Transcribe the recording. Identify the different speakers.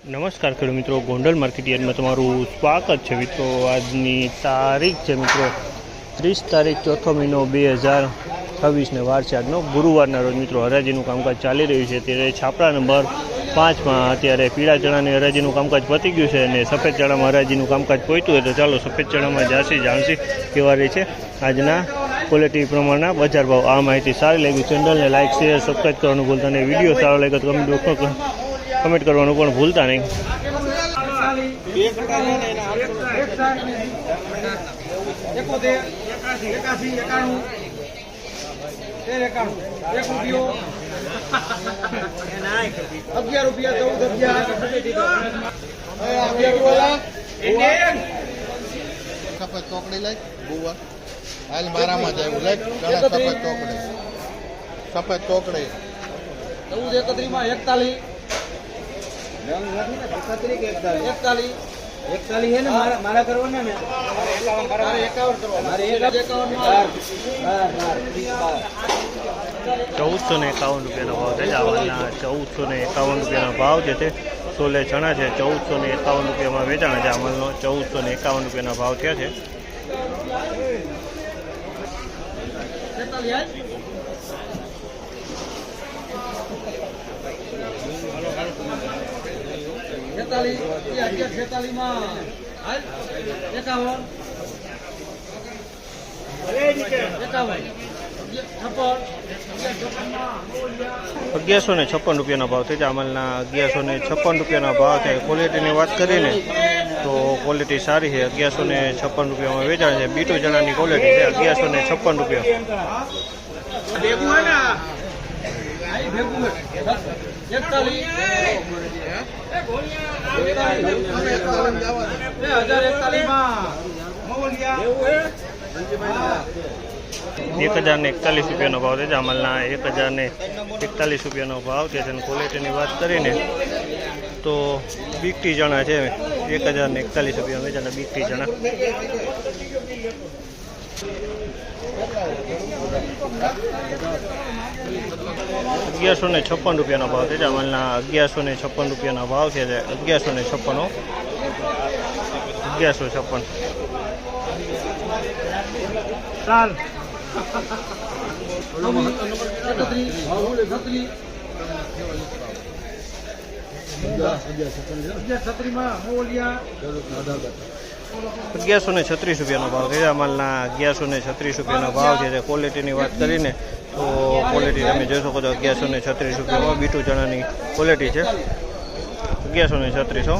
Speaker 1: નમસ્કાર ખેડૂત મિત્રો, ગોંડલ માર્કેટ યાર્ડમાં તમારું સ્વાગત છે મિત્રો। આજની તારીખ છે મિત્રો 30 તારીખ 4 મહિનો 2026ને વાર છે આજનો ગુરુવારના રોજ મિત્રો। હરાજીનું કામકાજ ચાલી રહ્યું છે ત્યારે છાપરા નંબર 5માં અત્યારે પીળા ચણાની હરાજીનું કામકાજ પતી ગયું છે અને સફેદ ચણામાં હરાજીનું કામકાજ પહોંચ્યું હોય તો ચાલો સફેદ ચણામાં જાણશી કેવા રહી છે આજના ક્વોલિટી પ્રમાણના બજાર ભાવ। આ માહિતી સારી લાગી ચેનલને લાઇક શેર સબસ્ક્રાઈબ કરવાનું ભૂલતા નહીં। વિડીયો સારો લાગ્યો તો કમેન્ટ કરવાનું પણ ભૂલતા નહીં।
Speaker 2: સફેદ ચોકડી લઈ બુવા હાલ મારામાં જ આવ્યું લઈ સફેદ ચોકડી
Speaker 3: 1431 માં 41 है ना मारा करवाना ने
Speaker 1: 1451 રૂપિયાનો ભાવ છે। ચાવલના 1451 રૂપિયાનો ભાવ જે છે સોલે ચણા છે 1451 રૂપિયામાં વેચાણ છે। અમલનો 1451 રૂપિયાના ભાવ થયા છે। ₹1156 રૂપિયાનો ભાવ છે। જામલના 1156 રૂપિયાનો ભાવ છે। ક્વોલિટીની વાત કરીને તો ક્વોલિટી સારી છે। 1156 રૂપિયામાં વેચાણ છે। બીટુ ચણાની ક્વોલિટી છે 1156 રૂપિયા। ₹1041 રૂપિયાનો ભાવ છે। જામલના 1041 રૂપિયાનો ભાવ છે। ક્વોલિટીની વાત કરીને તો બીટી ચણા છે 1041 રૂપિયા વેચાણ બીટી ચણા। ₹1156 રૂપિયાનો ભાવ છે। જામલના 1156 રૂપિયાનો ભાવ છે। 1156 ચાલ ₹1136 રૂપિયાનો ભાવ છે। અમાલના 1136 રૂપિયાનો ભાવ છે। ક્વોલિટીની વાત કરીને તો ક્વોલિટી તમે જોઈ શકો છો 1136 રૂપિયામાં બીટુ ચણાની ક્વોલિટી છે 1136।